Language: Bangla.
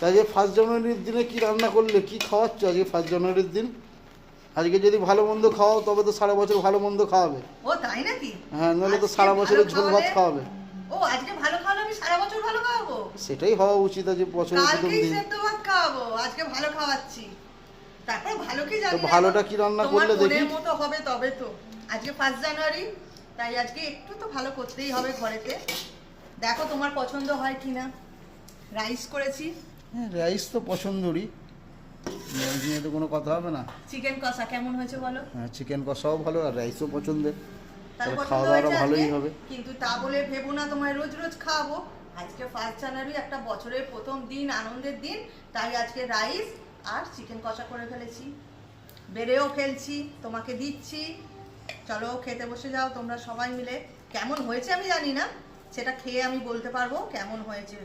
আজকে 1 জানুয়ারির দিনে কি রান্না করলে, কি খাওয়াচ্ছ আজকে 1 জানুয়ারির দিন? আজকে যদি ভালো মন্দ খাওয়াও তবে তো সারা বছর ভালো মন্দ খাওয়াবে। ও তাই নাকি? হ্যাঁ, নাহলে তো সারা বছরের ঝোল ভাত খাওয়াবে। ও আজকে ভালো খাওয়ালে আমি সারা বছর ভালো খাওয়াবো? সেটাই হওয়া উচিত, আজ বছরের প্রথম কালকেই দিন। সেদ্ধ ভাত খাওয়াবো, আজকে ভালো খাওয়াচ্ছি। তারপর ভালো কি জানি তো ভালোটা কি রান্না করলে দেখি? তোমার মতো হবে তবে তো। আজকে 1 জানুয়ারি, তাই আজকে একটু তো ভালো করতেই হবে ঘরেতে। দেখো তোমার পছন্দ হয় কিনা। রাইস করেছি। হ্যাঁ, রাইস তো পছন্দরই, রাইস নিয়ে তো কোনো কথা হবে না। চিকেন কষা কেমন হয়েছে বলো? হ্যাঁ, চিকেন কষাও ভালো আর রাইসও পছন্দের, তাহলে তাহলে পছন্দ খাওয়া দাওয়াটা হয়েছে ভালোই আজকে। হবে। কিন্তু তা বলে ভেবো না তোমায় রোজ রোজ খাওয়াবো। আজকে 1 জানুয়ারি, একটা বছরের প্রথম দিন, আনন্দের দিন, তাই আজকে রাইস আর চিকেন কষা করে ফেলেছি। বেড়েও ফেলছি, তোমাকে দিচ্ছি। চলো খেতে বসে যাও তোমরা সবাই মিলে। কেমন হয়েছে আমি জানি না, সেটা খেয়ে আমি বলতে পারবো কেমন হয়েছে।